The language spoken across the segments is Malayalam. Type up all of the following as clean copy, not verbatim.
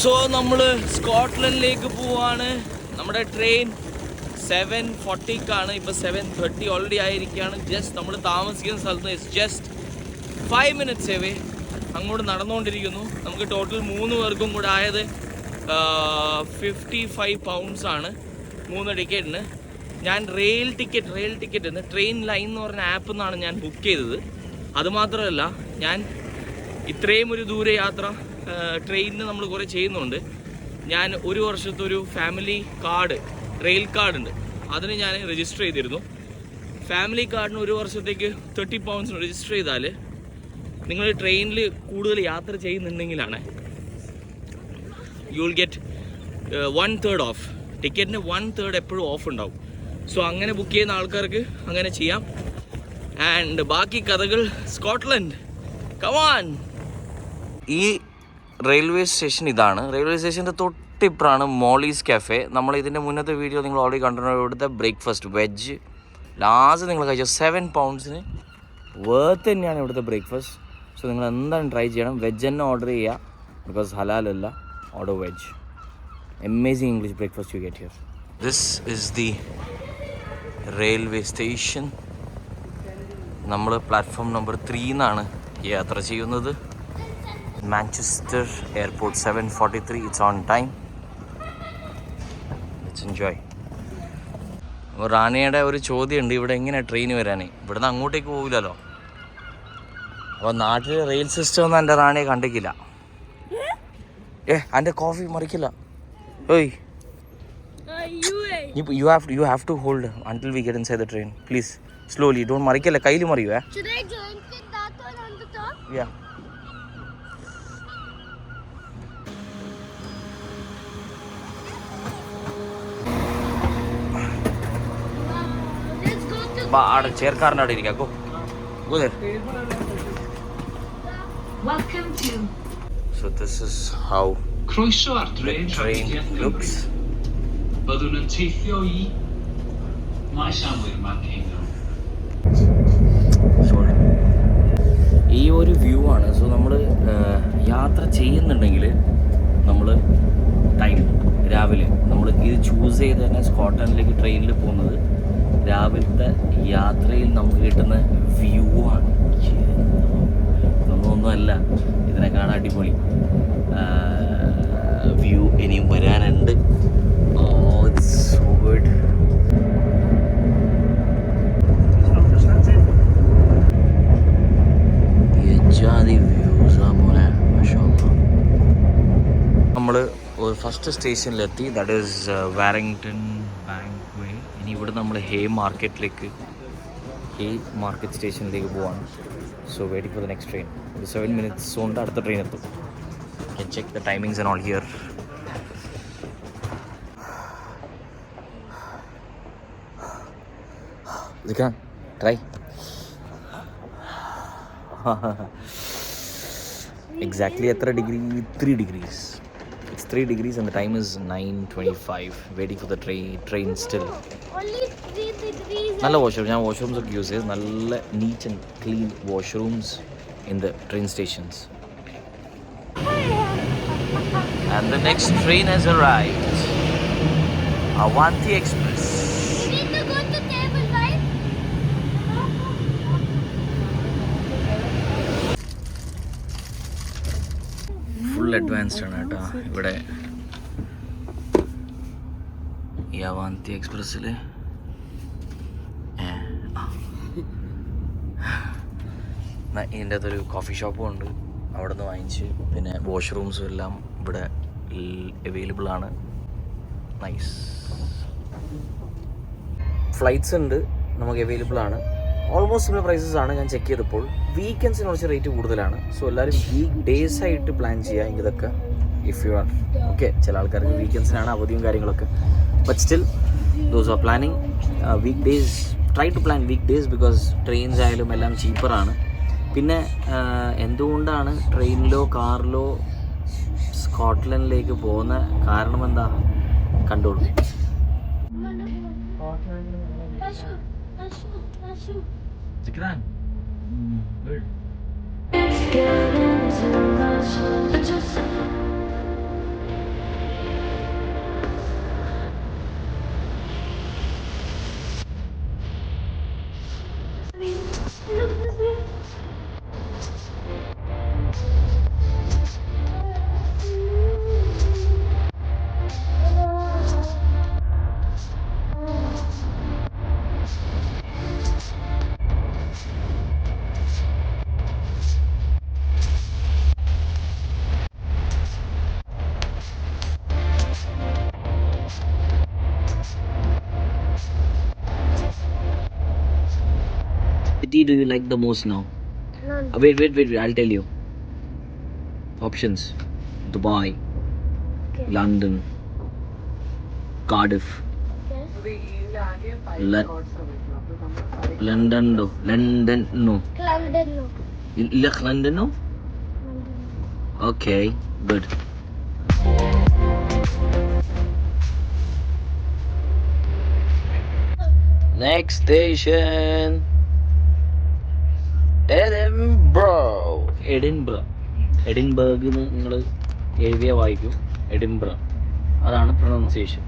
സോ നമ്മൾ സ്കോട്ട്ലൻഡിലേക്ക് പോവാണ്. നമ്മുടെ ട്രെയിൻ 7:40ക്കാണ്. ഇപ്പോൾ 7:30 ഓൾറെഡി ആയിരിക്കുകയാണ്. ജസ്റ്റ് നമ്മൾ താമസിക്കുന്ന സ്ഥലത്ത് ജസ്റ്റ് 5 minutes അവേ അങ്ങോട്ട് നടന്നുകൊണ്ടിരിക്കുന്നു. നമുക്ക് ടോട്ടൽ 3 പേർക്കും കൂടെ ആയത് 55 pounds ആണ് 3 ടിക്കറ്റിന്. ഞാൻ റെയിൽ ടിക്കറ്റ് ട്രെയിൻ ലൈൻ എന്ന് പറഞ്ഞ ആപ്പിൽ നിന്നാണ് ഞാൻ ബുക്ക് ചെയ്തത്. അതുമാത്രമല്ല, ഞാൻ ഇത്രയും ഒരു ദൂരെ യാത്ര ട്രെയിനിന് നമ്മൾ കുറേ ചെയ്യുന്നുണ്ട്. ഞാൻ ഒരു വർഷത്തെ ഒരു ഫാമിലി കാർഡ്, റെയിൽ കാർഡുണ്ട്, അതിന് ഞാൻ രജിസ്റ്റർ ചെയ്തിരുന്നു. ഫാമിലി കാർഡിന് ഒരു വർഷത്തേക്ക് 30 pounds രജിസ്റ്റർ ചെയ്താൽ നിങ്ങൾ ട്രെയിനിൽ കൂടുതൽ യാത്ര ചെയ്യുന്നുണ്ടെങ്കിലാണ് യു വിൽ ഗെറ്റ് 1/3 ഓഫ്. ടിക്കറ്റിന് 1/3 എപ്പോഴും ഓഫ് ഉണ്ടാവും. സോ അങ്ങനെ ബുക്ക് ചെയ്യുന്ന ആൾക്കാർക്ക് അങ്ങനെ ചെയ്യാം. ആൻഡ് ബാക്കി കഥകൾ സ്കോട്ട്ലൻഡ്, കമാൻ. ഈ റെയിൽവേ സ്റ്റേഷൻ ഇതാണ്. റെയിൽവേ സ്റ്റേഷൻ്റെ തൊട്ടിപ്പുറമാണ് മോളീസ് കഫേ. നമ്മൾ ഇതിൻ്റെ മുന്നത്തെ വീഡിയോ നിങ്ങൾ ഓൾറെഡി കണ്ടിട്ടുണ്ട്. ഇവിടുത്തെ ബ്രേക്ക്ഫാസ്റ്റ് വെജ് ലാസ്റ്റ് നിങ്ങൾ കഴിച്ച 7 pounds വേർത്ത് തന്നെയാണ് ഇവിടുത്തെ ബ്രേക്ക്ഫാസ്റ്റ്. സോ നിങ്ങൾ എന്താണ് ട്രൈ ചെയ്യണം. വെജ് തന്നെ ഓർഡർ ചെയ്യുക, ബിക്കോസ് ഹലാലല്ല, order veg. Amazing English breakfast you get here. This is the railway station. നമ്മൾ പ്ലാറ്റ്ഫോം നമ്പർ 3 യാത്ര ചെയ്യുന്നത്. Manchester airport 7:43. It's on time. Let's enjoy. റാണിയുടെ ഒരു ചോദ്യമുണ്ട്, ഇവിടെ എങ്ങനെ ട്രെയിൻ വരാനേ? ഇവിടുന്ന് അങ്ങോട്ടേക്ക് പോകില്ലല്ലോ. അപ്പോൾ നാട്ടിൽ റെയിൽ സിസ്റ്റം ഒന്നും എൻ്റെ റാണിയെ കണ്ടിക്കില്ല. എൻ്റെ കോഫി മറിക്കില്ല. ഓയ്, you have to hold until we get inside the train. Please, slowly. Don't marikalla. Kaili mariyu. Should I join with that one on the top? Yeah. Let's go to Ba, chair car na irika. Go there. Welcome to. So this is how Croeso ar the drên train looks. Byddwn yn teithio i maes awyr Manceinion. ഈ ഒരു വ്യൂ ആണ്. സോ നമ്മൾ യാത്ര ചെയ്യുന്നുണ്ടെങ്കിൽ നമ്മൾ ടൈം രാവിലെ നമ്മൾ ഇത് ചൂസ് ചെയ്ത് തന്നെ സ്കോട്ട്ലൻഡിലേക്ക് ട്രെയിനിൽ പോകുന്നത് രാവിലത്തെ യാത്രയിൽ നമുക്ക് കിട്ടുന്ന വ്യൂ ആണ്. ഒന്നുമല്ല, ഇതിനെ കാണാൻ അടിപൊളി വ്യൂ ഇനിയും വരാനുണ്ട്. It's so good. നമ്മൾ ഫസ്റ്റ് സ്റ്റേഷനിലെത്തി. ദാറ്റ് ഈസ് വാരിങ്ടൺ ബാങ്ക് വേ. ഇനി ഇവിടെ നമ്മൾ ഹേ മാർക്കറ്റ് സ്റ്റേഷനിലേക്ക് പോവാണ്. So waiting for the next train. ഒരു 7 minutes കൊണ്ട് അടുത്ത ട്രെയിൻ എത്തും. You can check the timings and all here. Zikran, try. Exactly at 3 degrees. It's 3 degrees and the time is 9:25. Waiting for the train still. only 3 degrees. നല്ല വാഷ്റൂം. ഞാൻ വാഷ്റൂംസ് ഒക്കെ യൂസ് ചെയ്ത് നല്ല neat and clean washrooms in the train stations. And the next train has arrived. Avanti Express. We need to go to table, right? Full advanced ആണ് കേട്ടോ ഇവിടെ ഈ അവാന്തി എക്സ്പ്രസ്സിൽ. ഇതിൻ്റെ അകത്തൊരു കോഫി ഷോപ്പും ഉണ്ട്, അവിടെ നിന്ന് വാങ്ങിച്ച്. പിന്നെ വാഷ്റൂംസും എല്ലാം ഇവിടെ അവൈലബിൾ ആണ്. നൈസ്. ഫ്ലൈറ്റ്സ് ഉണ്ട്, നമുക്ക് അവൈലബിൾ ആണ്. ഓൾമോസ്റ്റ് സിമിലർ പ്രൈസസ് ആണ് ഞാൻ ചെക്ക് ചെയ്തപ്പോൾ. വീക്കെൻഡ്സിന് കുറച്ച് റേറ്റ് കൂടുതലാണ്. സോ എല്ലാവരും വീക്ക് ഡേയ്സ് ആയിട്ട് പ്ലാൻ ചെയ്യുക ഇതൊക്കെ. ഇഫ് യു ആർ ഓക്കെ, ചില ആൾക്കാർക്ക് വീക്കെൻഡ്സിനാണ് അവധിയും കാര്യങ്ങളൊക്കെ. But still those are planning weekdays, try to plan weekdays because trains ആയാലും എല്ലാം ചീപ്പറാണ്. പിന്നെ എന്തുകൊണ്ടാണ് ട്രെയിനിലോ കാറിലോ സ്കോട്ട്ലൻഡിലേക്ക് പോകുന്ന കാരണം എന്താ കണ്ടോളൂ. Zikran. Good. city do you like the most now? London. Wait, I'll tell you. Options: Dubai, Okay. London, Cardiff. Okay. London no. London, no. London no? London. Okay, good. Next station, Edinburgh. Edinburgh എന്ന് നിങ്ങൾ എഴുതിയ വായിക്കും എഡിൻബ്ര. അതാണ് pronunciation.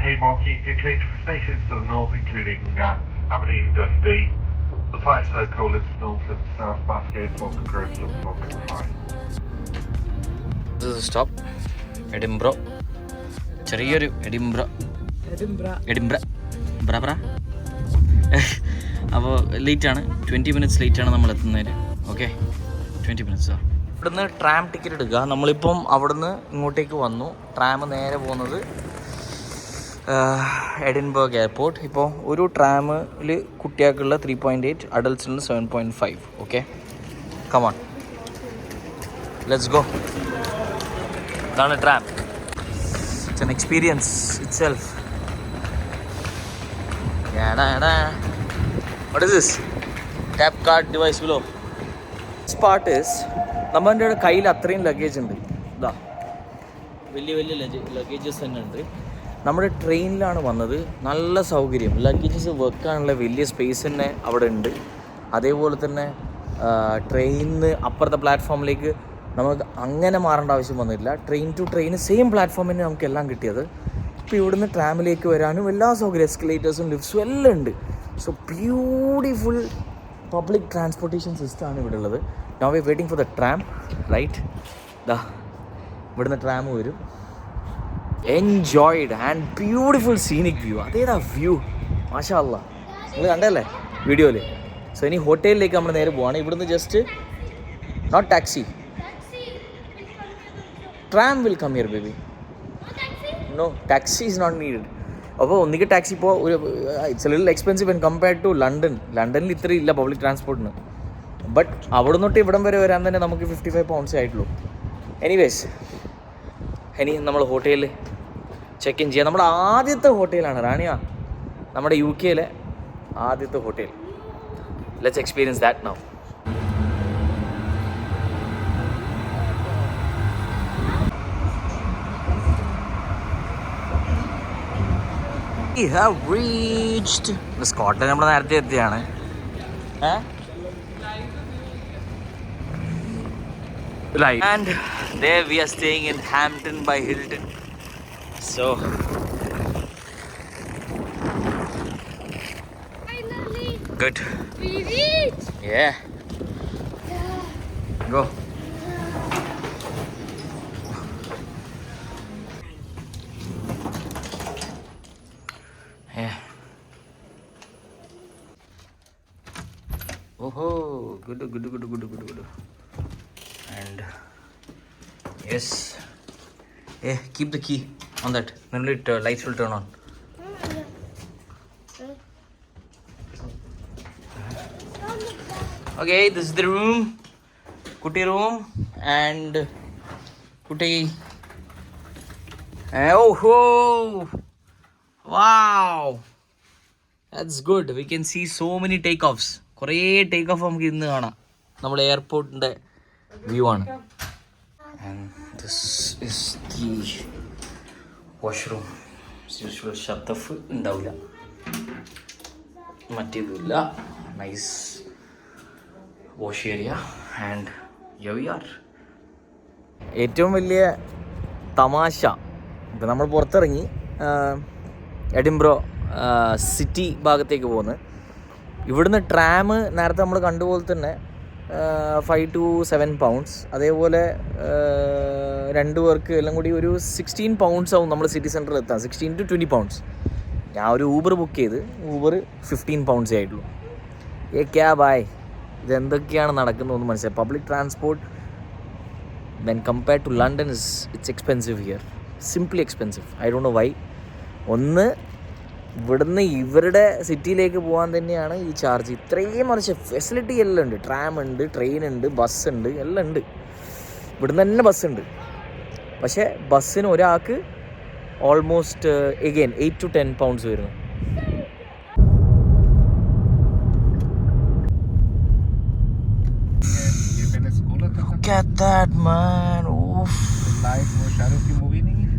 Haymarket, you clear to the stations to the north, including Aberdeen, Dundee. The flights local is north and south Basket, Falcon Grove, and Falcon Flight. This is a stop. എഡിൻബ്ര. ചെറിയൊരു എഡിൻബ്ര. അപ്പോൾ ലേറ്റാണ്, 20 minutes ലേറ്റാണ് നമ്മൾ എത്തുന്നതിന്. Okay, 20 minutes. ഇവിടുന്ന് ട്രാം ടിക്കറ്റ് എടുക്കുക. നമ്മളിപ്പം അവിടുന്ന് ഇങ്ങോട്ടേക്ക് വന്നു. ട്രാം നേരെ പോകുന്നത് എഡിൻബർഗ് എയർപോർട്ട്. ഇപ്പോൾ ഒരു ട്രാമിൽ കുട്ടികൾക്കുള്ള 3.8, അഡൾട്ട്സിനുള്ള 7.5. Okay, come on, let's go. ഇതാണ് tram. It's an experience itself. What is this? Tap card device below. This part is നമ്മളുടെ കയ്യിൽ അത്രയും ലഗേജ് ഉണ്ട്. ഇതാ വലിയ ലഗേജസ് തന്നെ ഉണ്ട്. നമ്മുടെ ട്രെയിനിലാണ് വന്നത്. നല്ല സൗകര്യം, ലഗേജസ് വെക്കാനുള്ള വലിയ സ്പേസ് തന്നെ അവിടെ ഉണ്ട്. അതേപോലെ തന്നെ ട്രെയിനിന്ന് അപ്പുറത്തെ പ്ലാറ്റ്ഫോമിലേക്ക് നമുക്ക് അങ്ങനെ മാറേണ്ട ആവശ്യം വന്നില്ല. Train to train same platform തന്നെ നമുക്ക് എല്ലാം കിട്ടിയത്. ഇപ്പോൾ ഇവിടുന്ന് ട്രാമിലേക്ക് വരാനും എല്ലാ സൗകര്യം, എസ്കലേറ്റേഴ്സും ലിഫ്റ്റ്സും എല്ലാം ഉണ്ട്. സോ ബ്യൂട്ടിഫുൾ പബ്ലിക് ട്രാൻസ്പോർട്ടേഷൻ സിസ്റ്റമാണ് ഇവിടെ ഉള്ളത്. Now we waiting for the tram, right? ദാ ഇവിടുന്ന് ട്രാം വരും. Enjoyed and beautiful scenic view. അതേതാ വ്യൂ, മാഷാ അല്ലാ, നിങ്ങൾ കണ്ടല്ലേ വീഡിയോയിൽ. സോ ഇനി ഹോട്ടലിലേക്ക് നമ്മൾ നേരെ പോവാണ്. ഇവിടുന്ന് just not taxi, tram will come here baby. No, taxi is not needed. അപ്പോൾ ഒന്നിക്ക് ടാക്സി ഇപ്പോൾ ഒരു it's a little expensive when compared to ലണ്ടനിൽ ഇത്ര ഇല്ല പബ്ലിക് ട്രാൻസ്പോർട്ടിന്. ബട്ട് അവിടെ നിന്നൊട്ട് ഇവിടം വരെ വരാൻ തന്നെ നമുക്ക് 55 pounds ആയിട്ടുള്ളൂ. എനിവേസ്, ഇനി നമ്മൾ ഹോട്ടലിൽ ചെക്ക് ഇൻ ചെയ്യാം. നമ്മുടെ ആദ്യത്തെ ഹോട്ടലാണ് റാണിയ, നമ്മുടെ UK ആദ്യത്തെ hotel. Let's experience that now. We have reached Scotland. നമ്മൾ നേരത്തെ എത്തിയാണ്. Live. And there we are staying in Hampton by Hilton. So Finally, good. we reached. Yeah. Go. Yeah. Oh, good. And yes. Yeah, keep the key on that. Then lights will turn on. Okay, this is the room. Kutti room and Kutti. Oh, wow. That's good. We can see so many takeoffs. കുറേ ടേക്ക് ഓഫ് നമുക്ക് ഇന്ന് കാണാം. നമ്മൾ എയർപോർട്ടിൻ്റെ വ്യൂ ആണ്. And this is the washroom. Usual ഷത്തഫ് ഉണ്ടാവില്ല, മറ്റേതില്ല. Nice wash area and here we are. ഏറ്റവും വലിയ തമാശ, ഇപ്പം നമ്മൾ പുറത്തിറങ്ങി എഡിൻബ്രോ സിറ്റി ഭാഗത്തേക്ക് പോകുന്നത്. ഇവിടുന്ന് ട്രാം നേരത്തെ നമ്മൾ കണ്ടുപോലെ തന്നെ 5 to 7 pounds. അതേപോലെ 2 പേർക്ക് എല്ലാം കൂടി ഒരു 16 pounds ആവും നമ്മൾ സിറ്റി സെൻറ്ററിൽ എത്താൻ. 16 to 20 pounds. ഞാൻ ഒരു ഊബർ ബുക്ക് ചെയ്ത് ഊബർ 15 pounds ആയിട്ടുള്ളൂ. ഏ ക്യാബായ്, ഇതെന്തൊക്കെയാണ് നടക്കുന്നതെന്ന് മനസ്സിലായി. Public transport when compared to London it's expensive here, simply expensive. I don't know why. ഒന്ന് ഇവിടുന്ന് ഇവരുടെ സിറ്റിയിലേക്ക് പോകാൻ തന്നെയാണ് ഈ ചാർജ് ഇത്രയും. മറിച്ച് ഫെസിലിറ്റി എല്ലാം ഉണ്ട്. ട്രാം ഉണ്ട്, ട്രെയിൻ ഉണ്ട്, ബസ് ഉണ്ട്, എല്ലാം ഉണ്ട്. ഇവിടുന്ന് തന്നെ ബസ്സുണ്ട്. പക്ഷേ ബസ്സിന് ഒരാൾക്ക് ഓൾമോസ്റ്റ് എഗെയിൻ 8 to 10 pounds വരുന്നു. Look at that, man. Oof. वो शाहरुख की मूवी नहीं है?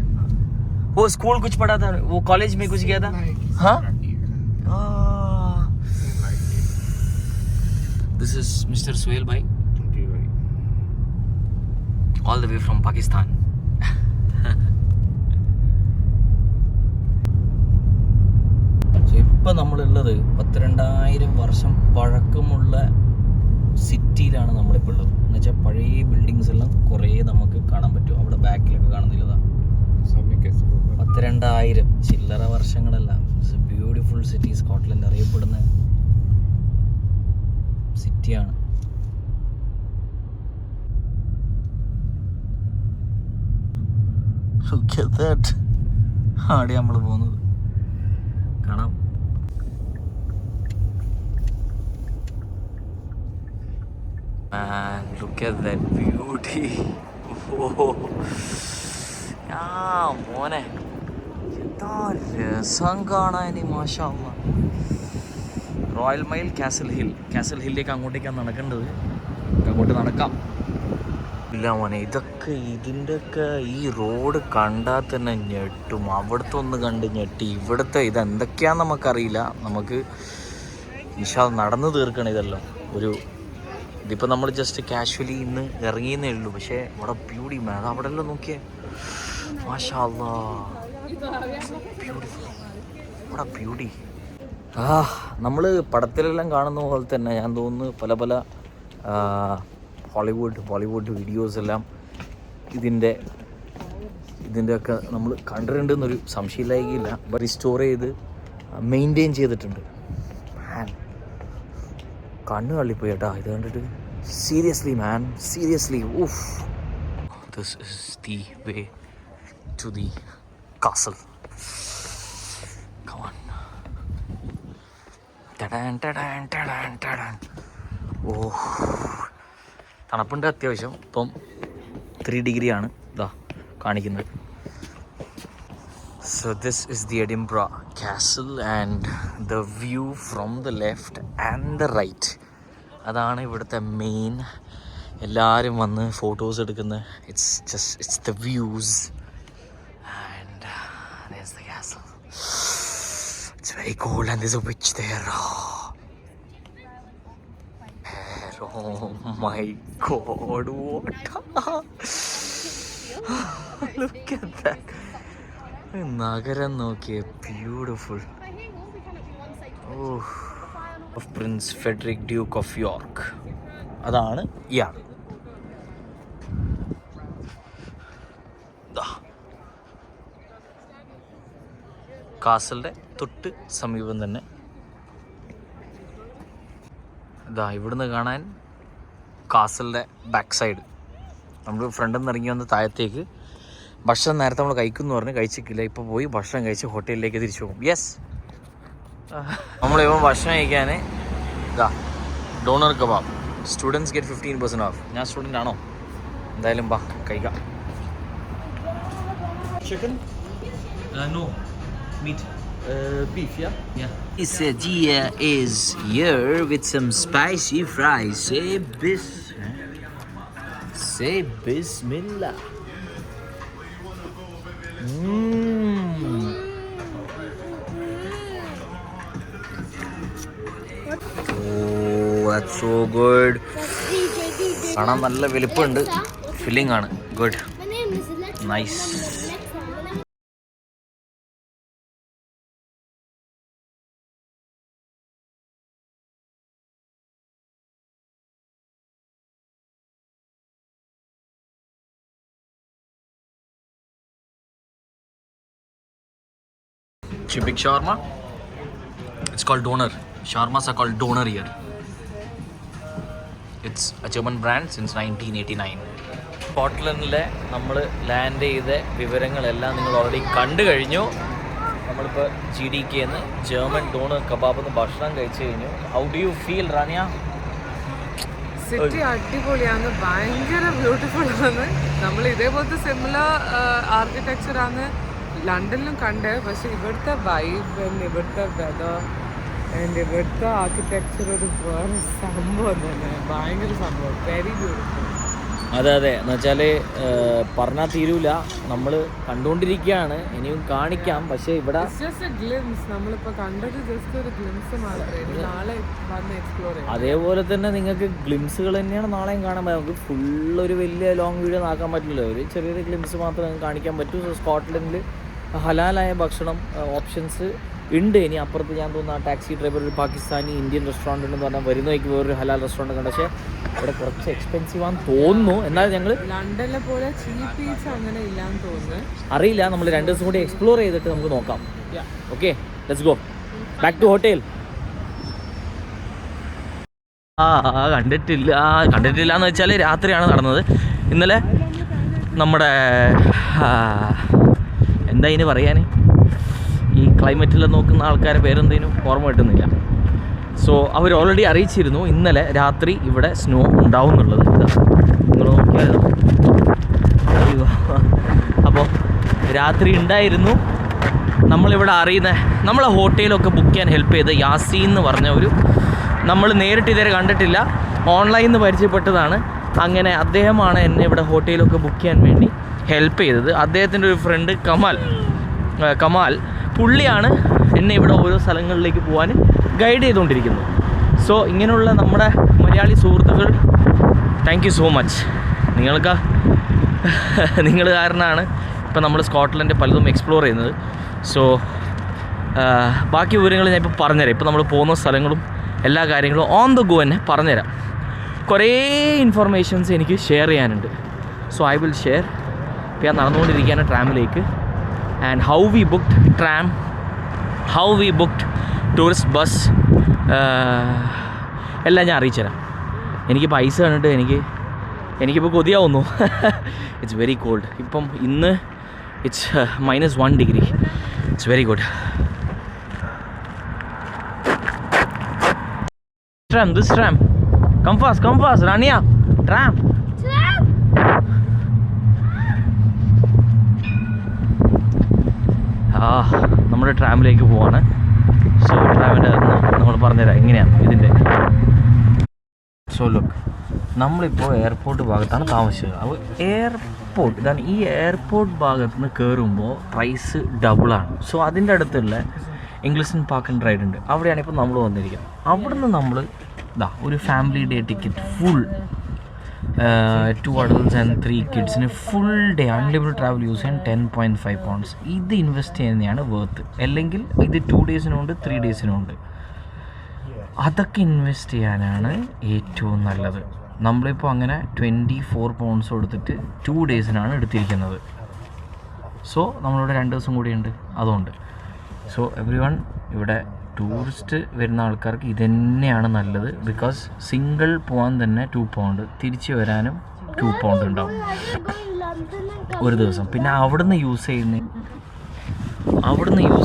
वो स्कूल कुछ पढ़ा था, वो कॉलेज में कुछ गया था. हाँ. This is Mr. Suhail bhai. जी भाई. All the way from Pakistan. ഇപ്പം നമ്മളുള്ളത് 12,000 വർഷം പഴക്കമുള്ള സിറ്റിയിലാണ് നമ്മളിപ്പോൾ ഉള്ളത്. എന്ന് വെച്ചാൽ പഴയ ബിൽഡിങ്സ് എല്ലാം കുറേ നമുക്ക് കാണാൻ പറ്റും. അവിടെ ബാക്കിലൊക്കെ കാണുന്നില്ലതാ 12,000 ചില്ലറ വർഷങ്ങളല്ല. It's a beautiful city. Scotland അറിയപ്പെടുന്ന സിറ്റിയാണ്. ആടെ നമ്മൾ പോകുന്നത് കാണാം. Man, look at that beauty. മോനെ എന്താ രസം കാണാൻ. മാഷാ അല്ലാ. റോയൽ മൈൽ, കാസൽ ഹില്ലേക്ക് അങ്ങോട്ടേക്കാണ് നടക്കേണ്ടത്. അങ്ങോട്ട് നടക്കാം. ഇല്ല മോനെ, ഇതിൻ്റെയൊക്കെ ഈ റോഡ് കണ്ടാൽ തന്നെ ഞെട്ടും. അവിടുത്തെ ഒന്ന് കണ്ട് ഞെട്ടി. ഇവിടുത്തെ ഇതെന്തൊക്കെയാണെന്ന് നമുക്കറിയില്ല. നമുക്ക് ഇൻഷാ നടന്നു തീർക്കണം ഇതെല്ലാം. ഇതിപ്പോൾ നമ്മൾ ജസ്റ്റ് കാഷ്വലി ഇന്ന് ഇറങ്ങിയെന്നേ ഉള്ളൂ. പക്ഷേ ഇവിടെ ബ്യൂട്ടി മാൻ, അത് അവിടെ എല്ലാം നോക്കിയേ. മാഷാ അല്ലാ, ബ്യൂട്ടിഫുൾ. ഇവിടെ ബ്യൂട്ടി. നമ്മൾ പടത്തിലെല്ലാം കാണുന്ന പോലെ തന്നെ ഞാൻ തോന്നുന്നു പല പല ബോളിവുഡ് വീഡിയോസ് എല്ലാം ഇതിൻ്റെയൊക്കെ നമ്മൾ കണ്ടിട്ടുണ്ടെന്നൊരു സംശയമില്ലായില്ല. റിസ്റ്റോർ ചെയ്ത് മെയിൻറ്റെയിൻ ചെയ്തിട്ടുണ്ട്. കണ്ണ് തള്ളിപ്പോയി കേട്ടാ ഇത് കണ്ടിട്ട്. Seriously man, seriously. ഊഫ്. This is the way to the castle. Come on. ടടാൻ ടടാൻ ടടാൻ ടടാൻ. ഓ, തണുപ്പുണ്ട് അത്യാവശ്യം. ഇപ്പം 3 degree ആണ് ഇതാ കാണിക്കുന്നത്. So this is the Edinburgh Castle and the view from the left and the right. അതാണ് ഇവിടുത്തെ മെയിൻ. എല്ലാവരും വന്ന് ഫോട്ടോസ് എടുക്കുന്ന it's the views and there's the castle. It's very cold and there's a witch there. Oh my god, what? Look at that. നഗരം നോക്കിയേ, beautiful. Of Prince Federico Duke of York. അതാണ് ഇയാൾ. കാസലിൻ്റെ തൊട്ട് സമീപം തന്നെ. ഇതാ ഇവിടുന്ന് കാണാൻ കാസലിൻ്റെ ബാക്ക് സൈഡ്. നമ്മൾ ഫ്രണ്ടിൽ നിന്ന് ഇറങ്ങി വന്ന് താഴത്തേക്ക് ഭക്ഷണം നേരത്തെ നമ്മൾ കഴിക്കുമെന്ന് പറഞ്ഞ് കഴിച്ചിട്ടില്ല. ഇപ്പോൾ പോയി ഭക്ഷണം കഴിച്ച് ഹോട്ടലിലേക്ക് തിരിച്ചു പോകും. യെസ്, നമ്മളിപ്പം ഭക്ഷണം കഴിക്കാൻ ഇതാ doner kebab. Students get 15% off. ഞാൻ സ്റ്റുഡൻ്റ് ആണോ? എന്തായാലും ബാ കഴിക്കാം. Chicken? No, meat. Beef, yeah? Quesadilla is here with some spicy fries. Bis. Say Bismillah. Oh, that's so good. കാണാൻ നല്ല വലിപ്പമുണ്ട്, ഫില്ലിംഗ് ആണ്. Good, nice. Big shawarma. It's called Doner. Shawarmas are called Doner here. It's a German brand since 1989. സ്കോട്ട്ലൻഡിലെ നമ്മൾ ലാൻഡ് ചെയ്ത വിവരങ്ങളെല്ലാം നിങ്ങൾ ഓൾറെഡി കണ്ടു കഴിഞ്ഞു. നമ്മളിപ്പോൾ GDKന്ന് ജർമ്മൻ ഡോണർ കബാബ് എന്ന് ഭക്ഷണം കഴിച്ചു കഴിഞ്ഞു. How do you feel Rania? City അടിപൊളിയാണ്, ഭയങ്കര ബ്യൂട്ടിഫുൾ ആണ്. നമ്മൾ ഇതേപോലത്തെ സിമിലർ ആർക്കിടെക്ചറാണ് ലണ്ടനിലും കണ്ടത്. പക്ഷെ ഇവിടുത്തെ വൈബ്, ഇവിടുത്തെ വെതർ ആൻഡ് ഇവിടുത്തെ ആർക്കിടെക്ചർ ഒരു വേറെ സംഭവം തന്നെ, ഭയങ്കര സംഭവം, വെരി ബ്യൂട്ടിഫുൾ. അതെ അതെ, എന്ന് വെച്ചാൽ പറഞ്ഞാൽ തീരൂല. നമ്മൾ കണ്ടുകൊണ്ടിരിക്കുകയാണ്, ഇനിയും കാണിക്കാം. പക്ഷേ ഇവിടെ ജസ്റ്റ് എ ഗ്ലിംസ്, നമ്മളിപ്പോൾ കണ്ടത് ജസ്റ്റ് ഒരു ഗ്ലിംസ് മാത്രമേ. നാളെ വന്ന് എക്സ്പ്ലോർ ചെയ്യാം. അതേപോലെ തന്നെ നിങ്ങൾക്ക് ഗ്ലിംസുകൾ തന്നെയാണ് നാളെയും കാണാൻ പറ്റും. നമുക്ക് ഫുള്ളൊരു വലിയ ലോങ് വീഡിയോ ആക്കാൻ പറ്റില്ല, ഒരു ചെറിയൊരു ഗ്ലിംസ് മാത്രമേ കാണിക്കാൻ പറ്റൂ. സോ സ്കോട്ട്ലൻഡിൽ ഹലാലായ ഭക്ഷണം ഓപ്ഷൻസ് ഉണ്ട്. ഇനി അപ്പുറത്ത് ഞാൻ തോന്നുന്നു ടാക്സി ഡ്രൈവർ ഒരു പാകിസ്ഥാനി ഇന്ത്യൻ റെസ്റ്റോറൻറ്റ് ഉണ്ടെന്ന് പറഞ്ഞാൽ വരുന്നേക്ക് വേറൊരു ഹലാൽ റെസ്റ്റോറൻറ്റ് കണ്ട. പക്ഷേ ഇവിടെ കുറച്ച് എക്സ്പെൻസീവ് ആണെന്ന് തോന്നുന്നു. എന്നാലും ഞങ്ങൾ ലണ്ടനിലെ പോലെ ചീപ്പ് ഈച്ച് അങ്ങനെ ഇല്ലാന്ന് തോന്നുന്നു, അറിയില്ല. നമ്മൾ 2 ദിവസം കൂടി എക്സ്പ്ലോർ ചെയ്തിട്ട് നമുക്ക് നോക്കാം. Okay, let's go back to hotel. കണ്ടിട്ടില്ല എന്ന് വെച്ചാൽ രാത്രിയാണ് നടന്നത്. ഇന്നലെ നമ്മുടെ എന്താ ഇതിന് പറയാൻ, ഈ ക്ലൈമറ്റിൽ നോക്കുന്ന ആൾക്കാരെ പേരെന്തേനും ഓർമ്മ കിട്ടുന്നില്ല. സോ അവർ ഓൾറെഡി അറിയിച്ചിരുന്നു ഇന്നലെ രാത്രി ഇവിടെ സ്നോ ഉണ്ടാവും എന്നുള്ളത്. നിങ്ങൾ നോക്കിയാലോ, അപ്പോൾ രാത്രി ഉണ്ടായിരുന്നു. നമ്മളിവിടെ അറിയുന്ന നമ്മളെ ഹോട്ടലൊക്കെ ബുക്ക് ചെയ്യാൻ ഹെൽപ്പ് ചെയ്ത് യാസീൻ എന്ന് പറഞ്ഞ ഒരു, നമ്മൾ നേരിട്ട് ഇതുവരെ കണ്ടിട്ടില്ല, ഓൺലൈനിൽ നിന്ന് പരിചയപ്പെട്ടതാണ്. അങ്ങനെ അദ്ദേഹമാണ് എന്നെ ഇവിടെ ഹോട്ടലൊക്കെ ബുക്ക് ചെയ്യാൻ വേണ്ടി ഹെൽപ്പ് ചെയ്തത്. അദ്ദേഹത്തിൻ്റെ ഒരു ഫ്രണ്ട് കമാൽ പുള്ളിയാണ് എന്നെ ഇവിടെ ഓരോ സ്ഥലങ്ങളിലേക്ക് പോകാൻ ഗൈഡ് ചെയ്തുകൊണ്ടിരിക്കുന്നത്. സോ ഇങ്ങനെയുള്ള നമ്മുടെ മലയാളി സുഹൃത്തുക്കൾ, താങ്ക് യു സോ മച്ച്. നിങ്ങൾ കാരണമാണ് ഇപ്പോൾ നമ്മൾ സ്കോട്ട്ലൻഡ് പലതും എക്സ്പ്ലോർ ചെയ്യുന്നത്. സോ ബാക്കി വിവരങ്ങൾ ഞാൻ ഇപ്പോൾ പറഞ്ഞുതരാം. ഇപ്പോൾ നമ്മൾ പോകുന്ന സ്ഥലങ്ങളും എല്ലാ കാര്യങ്ങളും ഓൺ ദ ഗോ തന്നെ പറഞ്ഞുതരാം. കുറേ ഇൻഫർമേഷൻസ് എനിക്ക് ഷെയർ ചെയ്യാനുണ്ട്. So I will share. ഇപ്പോൾ ഞാൻ നടന്നുകൊണ്ടിരിക്കുകയാണ് ട്രാമിലേക്ക്. And how we booked tram, how we booked tourist bus, എല്ലാം ഞാൻ അറിയിച്ചുതരാം. എനിക്ക് പൈസ കണ്ടിട്ട് എനിക്കിപ്പോൾ കൊതിയാവുന്നു. It's very called. ഇപ്പം ഇന്ന് it's -1 degree. It's very good. This tram, come fast, Rania, tram. നമ്മുടെ ട്രാമിലേക്ക് പോവാണ്. സോ ട്രാമിൻ്റെ നമ്മൾ പറഞ്ഞുതരാം എങ്ങനെയാണ് ഇതിൻ്റെ. സോ ലുക്ക്, നമ്മളിപ്പോൾ എയർപോർട്ട് ഭാഗത്താണ് താമസിച്ചത്. അപ്പോൾ എയർപോർട്ട് ഇതാണ്. ഈ എയർപോർട്ട് ഭാഗത്ത് നിന്ന് കയറുമ്പോൾ പ്രൈസ് ഡബിളാണ്. സോ അതിൻ്റെ അടുത്തുള്ള ഇംഗ്ലീഷ് പാർക്ക് ആൻഡ് റൈഡ് ഉണ്ട്, അവിടെയാണ് ഇപ്പോൾ നമ്മൾ വന്നിരിക്കുന്നത്. അവിടെ നിന്ന് നമ്മൾ ഒരു family day ticket full 2 adults and 3 കിഡ്സിന് full day unlimited travel use ചെയ്യാൻ £10.5. ഇത് ഇൻവെസ്റ്റ് ചെയ്യുന്നതാണ് വേർത്ത്. അല്ലെങ്കിൽ ഇത് 2 ഡേയ്സിനുണ്ട്, 3 ഡേയ്സിനുണ്ട്. അതൊക്കെ ഇൻവെസ്റ്റ് ചെയ്യാനാണ് ഏറ്റവും നല്ലത്. നമ്മളിപ്പോൾ അങ്ങനെ £24 കൊടുത്തിട്ട് 2 ഡേയ്സിനാണ് എടുത്തിരിക്കുന്നത്. സോ നമ്മളിവിടെ 2 ദിവസം കൂടിയുണ്ട് അതുകൊണ്ട്. സോ എവ്രി വൺ, ഇവിടെ ടൂറിസ്റ്റ് വരുന്ന ആൾക്കാർക്ക് ഇതന്നെയാണ് നല്ലത്. ബിക്കോസ് സിംഗിൾ പോകാൻ തന്നെ £2, തിരിച്ച് വരാനും £2 ഉണ്ടാവും ഒരു ദിവസം. പിന്നെ അവിടുന്ന് യൂസ്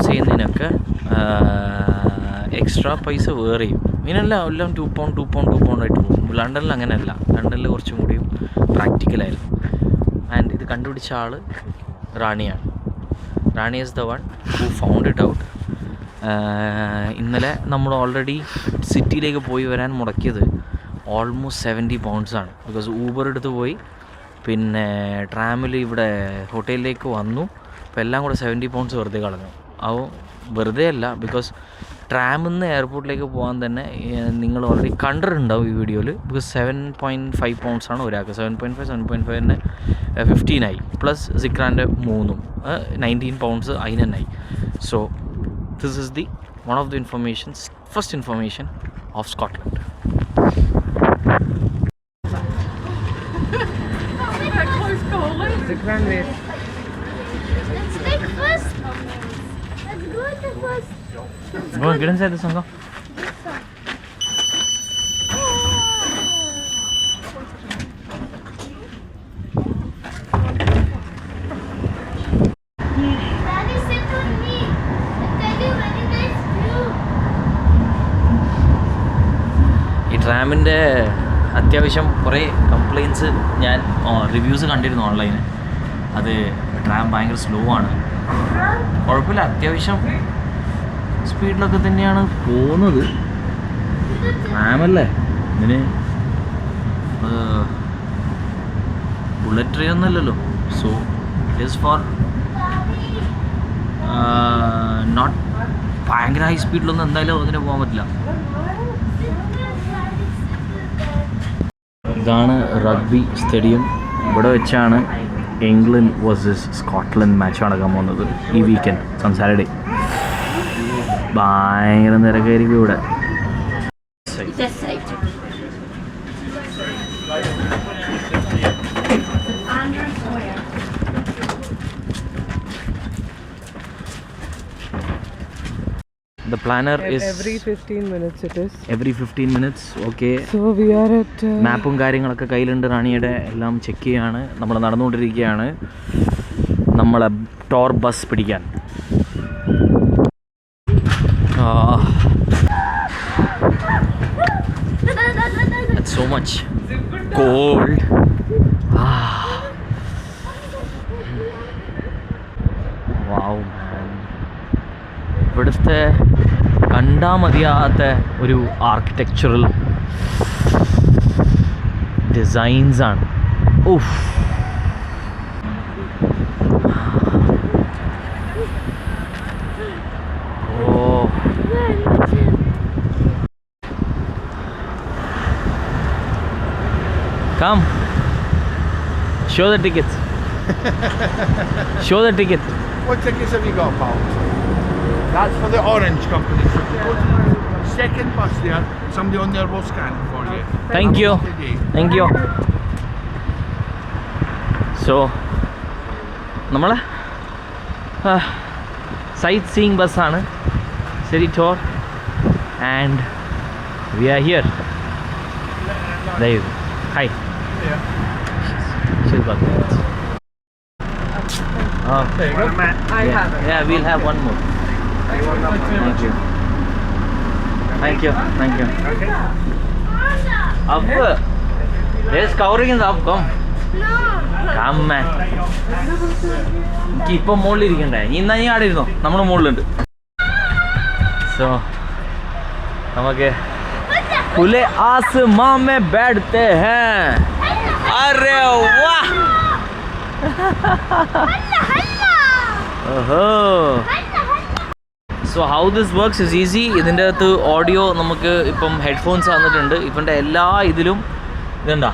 ചെയ്യുന്നതിനൊക്കെ എക്സ്ട്രാ പൈസ വേറെ ചെയ്യും. ഇതിനെല്ലാം എല്ലാം £2 ആയിട്ട് പോകും. ലണ്ടനിൽ അങ്ങനെയല്ല. ലണ്ടനിൽ കുറച്ചും കൂടിയും പ്രാക്ടിക്കലായിരുന്നു. ആൻഡ് ഇത് കണ്ടുപിടിച്ച ആൾ റാണിയാണ്. Rani is the one who found it out. ഇന്നലെ നമ്മൾ ഓൾറെഡി സിറ്റിയിലേക്ക് പോയി വരാൻ മുടക്കിയത് ഓൾമോസ്റ്റ് £70 ആണ്. ബിക്കോസ് ഊബർ എടുത്ത് പോയി പിന്നെ ട്രാമിൽ ഇവിടെ ഹോട്ടലിലേക്ക് വന്നു. അപ്പോൾ എല്ലാം കൂടെ 70 pounds വെറുതെ കളഞ്ഞു. അപ്പോൾ വെറുതെ അല്ല, ബിക്കോസ് ട്രാമിൽ നിന്ന് എയർപോർട്ടിലേക്ക് പോകാൻ തന്നെ നിങ്ങൾ ഓൾറെഡി കണ്ടിട്ടുണ്ടാവും ഈ വീഡിയോയിൽ. ബിക്കോസ് 7.5 pounds ആണ് ഒരാൾക്ക്. 7.5 15 ആയി, പ്ലസ് സിക്രാൻ്റെ 3 19 pounds അതിന് തന്നെ ആയി. So this is the one of the first information of Scotland. Let's take first. Let's go to first. Go get inside the sangha. Daddy, sit with me. I'll tell you very nice view. ഈ ട്രാമിൻ്റെ അത്യാവശ്യം കുറേ കംപ്ലയിൻറ്റ്സ് ഞാൻ റിവ്യൂസ് കണ്ടിരുന്നു ഓൺലൈന്. അത് ട്രാം ഭയങ്കര സ്ലോ ആണ്. കുഴപ്പമില്ല, അത്യാവശ്യം സ്പീഡിലൊക്കെ തന്നെയാണ് പോകുന്നത്. ട്രാമല്ലേ, ഇതിന് ബുള്ളറ്റ് ട്രെയിൻ ഒന്നുമല്ലല്ലോ. So it is for not ഭയങ്കര ഹൈ സ്പീഡിലൊന്നും എന്തായാലും അതിന് പോകാൻ പറ്റില്ല. ഇതാണ് റഗ്ബി സ്റ്റേഡിയം. ഇവിടെ വെച്ചാണ് ഇംഗ്ലണ്ട് വേഴ്സസ് സ്കോട്ട്ലൻഡ് മാച്ച് നടക്കാൻ പോകുന്നത് ഈ വീക്കെൻഡ്, സാറ്റർഡേ. ഭയങ്കര തിരക്കായിരിക്കും ഇവിടെ. The planner is every 15 minutes it is. Every 15 minutes, okay. So we are at മാപ്പും കാര്യങ്ങളൊക്കെ കയ്യിലുണ്ട്. റാണിയുടെ എല്ലാം ചെക്ക് ചെയ്യാണ്. നമ്മൾ നടന്നുകൊണ്ടിരിക്കുകയാണ് നമ്മളെ ടോർ ബസ് പിടിക്കാൻ. It's so much cold. Wow man. ഇവിടുത്തെ കണ്ടാൽ മതിയാത്ത ഒരു ആർക്കിടെക്ചറൽ ഡിസൈൻസാണ്. ഓഫ്, come, show the tickets. Show the ticket. What tickets have you got, pal? That's for the orange company. So if you go to the second bus there, somebody on there will scan it for you. Thank you. Thank you. So, നമ്മൾ സൈറ്റ് സീയിങ് ബസ്സാണ്, city tour, and we are here. Hi. I have it. Yeah, we'll have one more. Thank you. Thank you. Thank you. Up. There's covering is up. Come. No. Come man. ഇപ്പം മുകളിലിരിക്കണ്ടേ? ഇന്നാ നീ ആടെ ഇരുന്നോ, നമ്മൾ മുകളിലുണ്ട്. സോ നമുക്ക് खुले आसमां में बैठते हैं. अरे वाह. ഓഹോ. So how this works is easy. ഇതിൻ്റെ അകത്ത് ഓഡിയോ നമുക്ക് ഇപ്പം ഹെഡ്ഫോൺസ് വന്നിട്ടുണ്ട്. ഇവൻ്റെ എല്ലാ ഇതിലും ഇതുണ്ടാ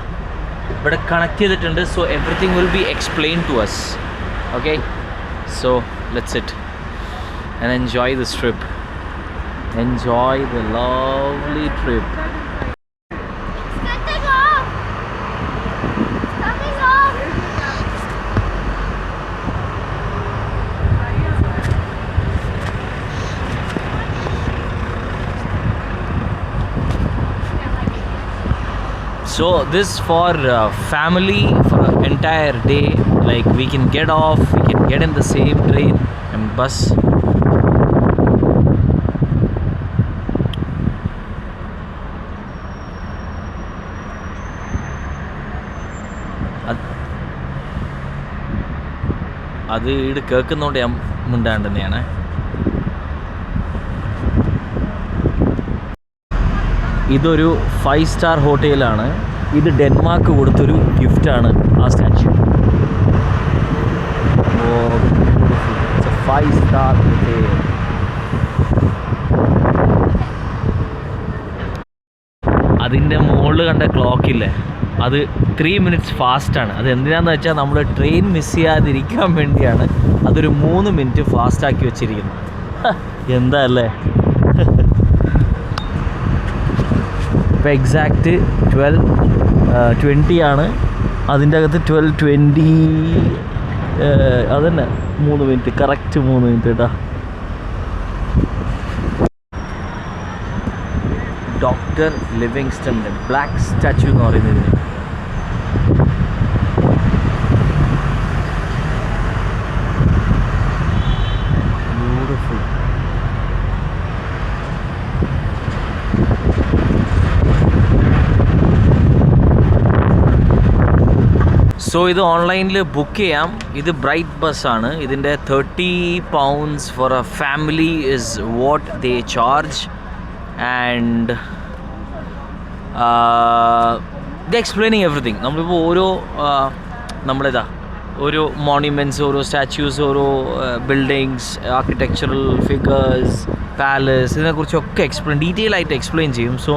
ഇവിടെ കണക്ട് ചെയ്തിട്ടുണ്ട്. So everything will be explain to us. Okay, so let's it and enjoy this trip. Enjoy the lovely trip. It's getting off. It's coming off. So this for family for an entire day. Like we can get off, we can get in the same train and bus. അത് ഈട് കേൾക്കുന്നതുകൊണ്ട് ഞാൻ മിണ്ടാണ്ട് തന്നെയാണ്. ഇതൊരു 5-star ഹോട്ടലാണ്. ഇത് ഡെൻമാർക്ക് കൊടുത്തൊരു ഗിഫ്റ്റാണ് ആ statue. Oh, it's a 5-star hotel. അതിൻ്റെ മുകളിൽ കണ്ട ക്ലോക്കില്ലേ, അത് 3 minutes ഫാസ്റ്റാണ്. അത് എന്തിനാന്ന് വെച്ചാൽ നമ്മൾ ട്രെയിൻ മിസ് ചെയ്യാതിരിക്കാൻ വേണ്ടിയാണ് അതൊരു 3 minute ഫാസ്റ്റാക്കി വെച്ചിരിക്കുന്നത്. എന്താ അല്ലേ? ഇപ്പോൾ എക്സാക്റ്റ് 12:20 ആണ്. അതിൻ്റെ അകത്ത് 12:20 അതന്നെ 3 minute, കറക്റ്റ് 3 minute കേട്ടോ. ഡോക്ടർ ലിവിങ്സ്റ്റണിൻ്റെ ബ്ലാക്ക് സ്റ്റാച്യു എന്ന് പറയുന്നത്. ബ്യൂട്ടിഫുൾ. സോ ഇത് ഓൺലൈനിൽ ബുക്ക് ചെയ്യാം. ഇത് ബ്രൈറ്റ് ബസ്സാണ്. ഇതിൻ്റെ £30 for a family is what they charge. And the explaining everything. നമ്മളിപ്പോൾ ഓരോ ഓരോ മോണ്യുമെൻറ്റ്സ്, ഓരോ സ്റ്റാച്യൂസ്, ഓരോ ബിൽഡിങ്സ്, ആർക്കിടെക്ചറൽ ഫിഗേഴ്സ്, പാലസ്, ഇതിനെക്കുറിച്ചൊക്കെ ഡീറ്റെയിൽ ആയിട്ട് എക്സ്പ്ലെയിൻ ചെയ്യും. So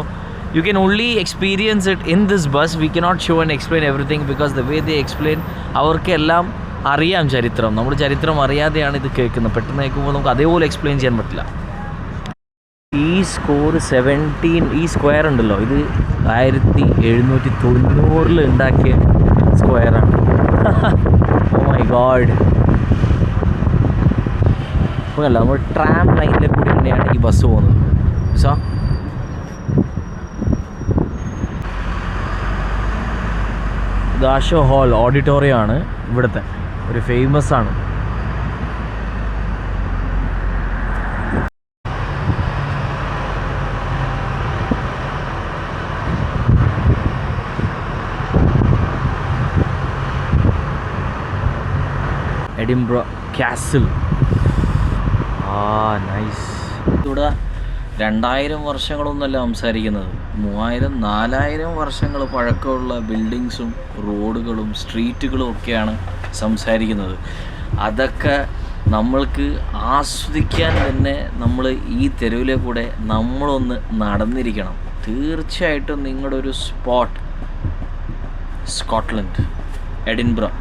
you can only experience it in this bus. We cannot show and explain everything because the way they explain, അവർക്കെല്ലാം അറിയാം ചരിത്രം. നമ്മൾ ചരിത്രം അറിയാതെയാണ് ഇത് കേൾക്കുന്നത്. പെട്ടെന്ന് കേൾക്കുമ്പോൾ നമുക്ക് അതേപോലെ എക്സ്പ്ലെയിൻ ചെയ്യാൻ പറ്റില്ല. ഈ സ്കോർ 17, ഈ സ്ക്വയർ ഉണ്ടല്ലോ, ഇത് 1790 ഉണ്ടാക്കിയ സ്ക്വയറാണ്. Oh my God. അല്ല, നമ്മൾ ട്രാം ലൈനിലെ കൂടി തന്നെയാണ് ഈ ബസ് പോകുന്നത്. സോ ദാഷോ ഹാൾ ഓഡിറ്റോറിയം ആണ് ഇവിടുത്തെ ഒരു ഫേമസ് ആണ്. Edinburgh castle. നൈസ്. ഇവിടെ 2000 വർഷങ്ങളൊന്നുമല്ല സംസാരിക്കുന്നത്, 3000-4000 വർഷങ്ങൾ പഴക്കമുള്ള ബിൽഡിങ്സും റോഡുകളും സ്ട്രീറ്റുകളും ഒക്കെയാണ് സംസാരിക്കുന്നത്. അതൊക്കെ നമ്മൾക്ക് ആസ്വദിക്കാൻ തന്നെ നമ്മൾ ഈ തെരുവിലെ കൂടെ നമ്മളൊന്ന് നടന്നിരിക്കണം. തീർച്ചയായിട്ടും നിങ്ങളുടെ ഒരു സ്പോട്ട് സ്കോട്ട്ലൻഡ്, എഡിൻബ്രോ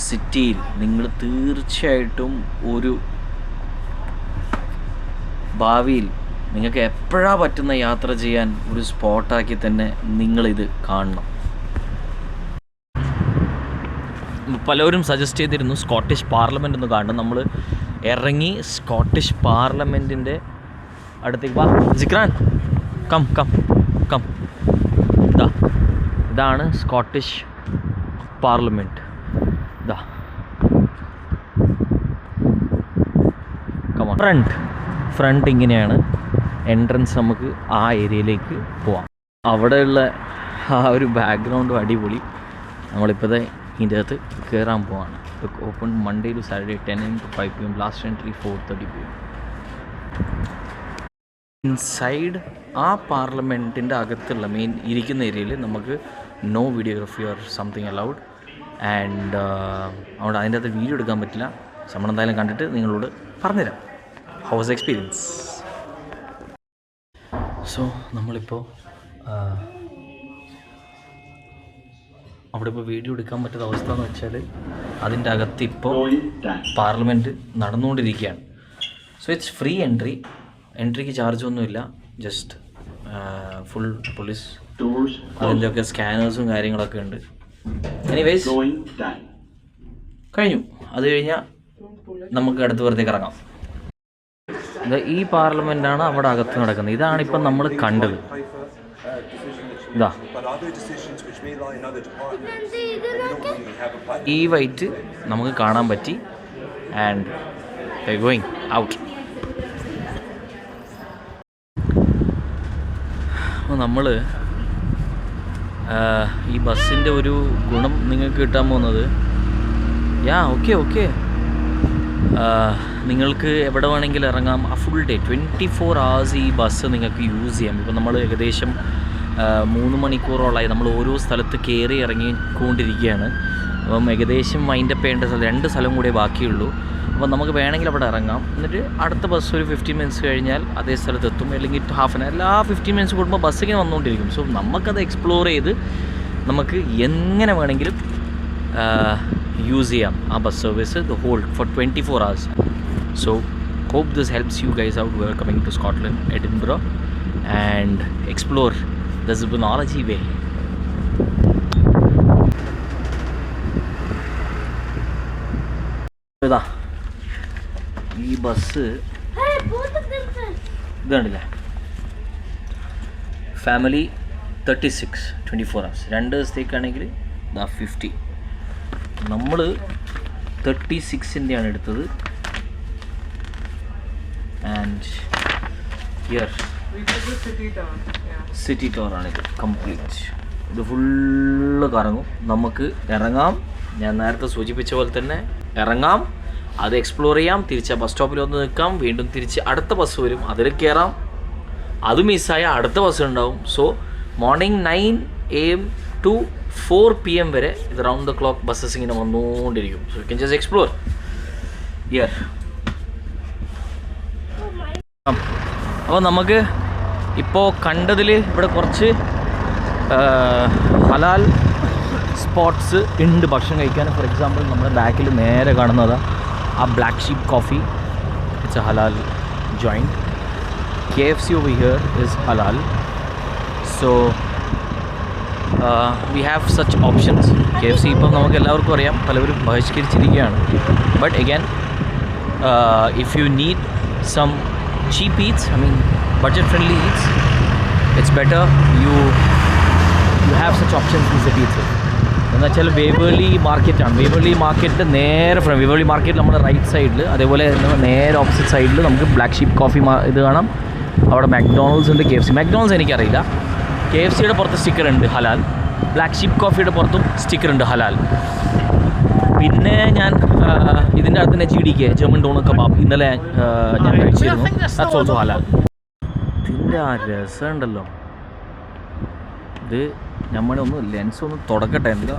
സിറ്റിയിൽ നിങ്ങൾ തീർച്ചയായിട്ടും ഒരു ഭാവിയിൽ നിങ്ങൾക്ക് എപ്പോഴാണ് പറ്റുന്ന യാത്ര ചെയ്യാൻ ഒരു സ്പോട്ടാക്കി തന്നെ നിങ്ങളിത് കാണണം. പലരും സജസ്റ്റ് ചെയ്തിരുന്നു സ്കോട്ടിഷ് പാർലമെൻ്റ് ഒന്ന് കാണണം. നമ്മൾ ഇറങ്ങി സ്കോട്ടിഷ് പാർലമെൻറ്റിൻ്റെ അടുത്തേക്ക് വാ. ജിക്രാൻ കം കം കം. ഇതാണ് സ്കോട്ടിഷ് പാർലമെൻറ്റ്. ഫ്രണ്ട് ഇങ്ങനെയാണ് എൻട്രൻസ്. നമുക്ക് ആ ഏരിയയിലേക്ക് പോവാം. അവിടെയുള്ള ആ ഒരു ബാക്ക്ഗ്രൗണ്ടും അടിപൊളി. നമ്മളിപ്പോഴത്തെ ഇതിൻ്റെ അകത്ത് കയറാൻ പോവാണ്. Open Monday to Saturday 10 AM to 5 PM. Last entry 4:30 PM. Inside ആ പാർലമെൻറ്റിൻ്റെ അകത്തുള്ള മെയിൻ ഇരിക്കുന്ന ഏരിയയിൽ നമുക്ക് no videography or something allowed. And അവിടെ അതിൻ്റെ അകത്ത് വീഡിയോ എടുക്കാൻ പറ്റില്ല. നമ്മളെന്തായാലും കണ്ടിട്ട് നിങ്ങളോട് പറഞ്ഞുതരാം ഹൗ വാസ് എക്സ്പീരിയൻസ്. സോ നമ്മളിപ്പോൾ അവിടെ ഇപ്പോൾ വീഡിയോ എടുക്കാൻ പറ്റുന്ന അവസ്ഥ എന്ന് വെച്ചാൽ അതിൻ്റെ അകത്ത് ഇപ്പോൾ പാർലമെൻറ്റ് നടന്നുകൊണ്ടിരിക്കുകയാണ്. So it's free entry. എൻട്രിക്ക് ചാർജൊന്നുമില്ല. ജസ്റ്റ് ഫുൾ പോലീസ്, അതിൻ്റെയൊക്കെ സ്കാനേഴ്സും കാര്യങ്ങളൊക്കെ ഉണ്ട്. എനിവേസ് കഴിഞ്ഞു. അത് കഴിഞ്ഞാൽ നമുക്ക് അടുത്ത് പുറത്തേക്ക് ഇറങ്ങാം. ഈ പാർലമെൻറ്റാണ് അവിടെ അകത്ത് നടക്കുന്നത്. ഇതാണിപ്പം നമ്മൾ കണ്ടത്. ഇതാ ഈ വൈറ്റ് നമുക്ക് കാണാൻ പറ്റി. And going out. അപ്പോൾ നമ്മൾ ഈ ബസ്സിൻ്റെ ഒരു ഗുണം നിങ്ങൾക്ക് കിട്ടാൻ പോകുന്നത്, ഓക്കെ നിങ്ങൾക്ക് എവിടെ വേണമെങ്കിലും ഇറങ്ങാം. ആ ഫുൾ ഡേ 24 hours ഈ ബസ് നിങ്ങൾക്ക് യൂസ് ചെയ്യാം. ഇപ്പോൾ നമ്മൾ ഏകദേശം 3 മണിക്കൂറോളമായി നമ്മൾ ഓരോ സ്ഥലത്ത് കയറി ഇറങ്ങിക്കൊണ്ടിരിക്കുകയാണ്. അപ്പം ഏകദേശം വൈൻഡപ്പ് ചെയ്യേണ്ട സ്ഥലം 2 സ്ഥലം കൂടെ ബാക്കിയുള്ളൂ. അപ്പോൾ നമുക്ക് വേണമെങ്കിൽ അവിടെ ഇറങ്ങാം. എന്നിട്ട് അടുത്ത ബസ് ഒരു 15 മിനിറ്റ്സ് കഴിഞ്ഞാൽ അതേ സ്ഥലത്തെത്തും. അല്ലെങ്കിൽ ഹാഫ് ആൻ അവർ എല്ലാ 15 മിനിറ്റ്സ് കൂടുമ്പോൾ ബസ് ഇങ്ങനെ വന്നുകൊണ്ടിരിക്കും. സോ നമുക്കത് എക്സ്പ്ലോർ ചെയ്ത് നമുക്ക് എങ്ങനെ വേണമെങ്കിലും യൂസ് ചെയ്യാം ആ bus service the whole for 24 hours. So hope this helps you guys out who are coming to Scotland, Edinburgh, and explore the Zibunology way. ഇതാ ഈ bus Hey, both of them first. ഇതാണല്ലേ ഫാമിലി 36 24 hours. 2 ദിവസത്തേക്കാണെങ്കിൽ ഇതാ 50. നമ്മൾ 36-ൻ്റെയാണ് എടുത്തത്. ആൻഡ് ഹിയർ സിറ്റി ടൂറാണിത് കംപ്ലീറ്റ്. ഇത് ഫുള്ള് കറങ്ങും. നമുക്ക് ഇറങ്ങാം, ഞാൻ നേരത്തെ സൂചിപ്പിച്ച പോലെ തന്നെ ഇറങ്ങാം, അത് എക്സ്പ്ലോർ ചെയ്യാം, തിരിച്ച് ബസ് സ്റ്റോപ്പിൽ ഒന്ന് നിൽക്കാം, വീണ്ടും തിരിച്ച് അടുത്ത ബസ് വരും, അതിൽ കയറാം, അത് മിസ്സായ അടുത്ത ബസ് ഉണ്ടാവും. So morning 9 AM to 4 PM വരെ ഇത് റൗണ്ട് ദ ക്ലോക്ക് ബസ്സസ് ഇങ്ങനെ വന്നുകൊണ്ടിരിക്കും. So you can just explore here. അപ്പോൾ നമുക്ക് ഇപ്പോൾ കണ്ടതിൽ ഇവിടെ കുറച്ച് ഹലാൽ സ്പോട്ട്സ് ഉണ്ട് ഭക്ഷണം കഴിക്കാൻ. ഫോർ എക്സാമ്പിൾ നമ്മുടെ ബാക്കിൽ നേരെ കാണുന്നത് ആ black sheep coffee, it's A Halaal joint. KFC over here is halal. So we have such options. KFC ഇപ്പം നമുക്ക് എല്ലാവർക്കും അറിയാം, പലവരും ബഹിഷ്കരിച്ചിരിക്കുകയാണ്. But again if you need some cheap eats, I mean budget friendly eats, it's better you have such options in city itself. എന്ന് വെച്ചാൽ വേവേർലി മാർക്കറ്റാണ്. വേവേർലി മാർക്കറ്റിൻ്റെ നേരെ ഫ്രണ്ട്, വേവേർലി മാർക്കറ്റ് നമ്മുടെ റൈറ്റ് സൈഡിൽ, അതേപോലെ നേരെ ഓപ്പോസിറ്റ് സൈഡിൽ നമുക്ക് ബ്ലാക്ക് ഷീപ്പ് കോഫി ഇത് കാണാം. അവിടെ മക്ഡൊണാൾഡ്സ് ഉണ്ട്, KFC. മക്ഡൊണാൾഡ്സ് എനിക്കറിയില്ല. KFCയുടെ പുറത്ത് സ്റ്റിക്കർ ഉണ്ട് ഹലാൽ, ബ്ലാക്ക് ഷീപ്പ് കോഫിയുടെ പുറത്തും സ്റ്റിക്കർ ഉണ്ട് ഹലാൽ. പിന്നെ ഞാൻ ഇതിൻ്റെ അടുത്ത് തന്നെ GDK ജർമ്മൻ ഡോണർ കബാബ് ഇന്നലെ ഞാൻ കഴിച്ചിരുന്നു, ദാറ്റ്സ് ഓൾസോ ഹലാൽ. ഇതിൻ്റെ ആ രസം ഉണ്ടല്ലോ, ഇത് നമ്മളൊന്ന് ലെൻസ് ഒന്ന് തുടക്കട്ടെ. എന്തിനാ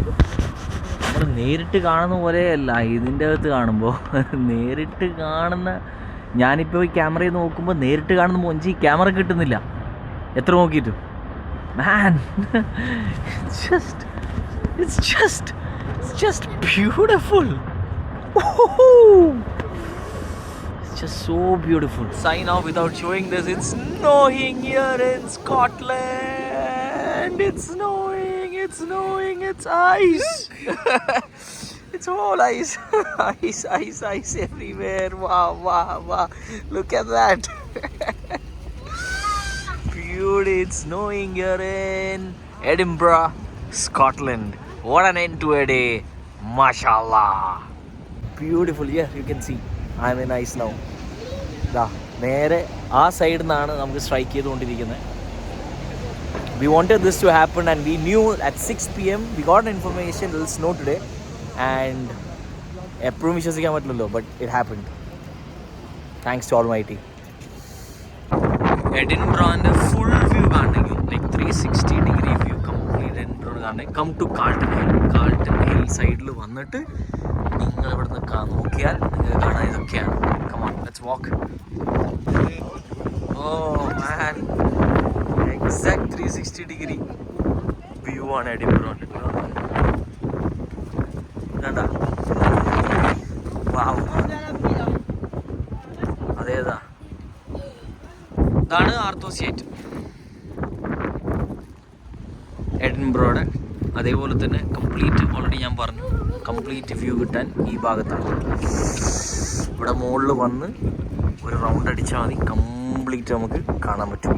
നമ്മൾ നേരിട്ട് കാണുന്ന പോലെയല്ല ഇതിൻ്റെ അകത്ത് കാണുമ്പോൾ. നേരിട്ട് കാണുന്ന, ഞാനിപ്പോൾ ഈ ക്യാമറയിൽ നോക്കുമ്പോൾ നേരിട്ട് കാണുന്ന മൊഞ്ചി ക്യാമറ കിട്ടുന്നില്ല എത്ര നോക്കിയിട്ടും. മാൻ, it's just beautiful. It's just so beautiful. Sign off without showing this. It's snowing here in Scotland. It's snowing, it's ice. It's all ice. ice everywhere. Wow. Look at that. Beauty, it's snowing here in Edinburgh, Scotland. What an end to a day. Mashallah. Beautiful. Yeah, you can see I'm in ice now. നേരെ ആ സൈഡിൽ നിന്നാണ് നമുക്ക് സ്ട്രൈക്ക് ചെയ്തുകൊണ്ടിരിക്കുന്നത്. We wanted this to happen and we knew at 6 PM we got information it will snow today, and എപ്പോഴും വിശ്വസിക്കാൻ പറ്റില്ലല്ലോ, but it happened. Thanks to Almighty. എഡിൻബ്രോൻ്റെ ഫുൾ വ്യൂ കാണണമെങ്കിൽ like 360-degree view complete Edinburgh കാണണമെങ്കിൽ കം ടു കാൾട്ടൺ ഹിൽ സൈഡിൽ വന്നിട്ട് നിങ്ങൾ ഇവിടെ നിന്ന് നോക്കിയാൽ നിങ്ങൾക്ക് കാണാൻ ഇതൊക്കെയാണ്. Come on, let's walk. Oh man, exact 360-degree view ആണ് എഡിൻബ്രോൻ്റെ. കണ്ട, വാവ്, അതേതാ, ഇതാണ് ആർത്തോസിയേറ്റ് എഡിൻബ്രോയുടെ. അതേപോലെ തന്നെ കംപ്ലീറ്റ് ഓൾറെഡി ഞാൻ പറഞ്ഞു, കംപ്ലീറ്റ് വ്യൂ കിട്ടാൻ ഈ ഭാഗത്താണ്. ഇവിടെ മുകളിൽ വന്ന് ഒരു റൗണ്ട് അടിച്ചാൽ മതി, കംപ്ലീറ്റ് നമുക്ക് കാണാൻ പറ്റും.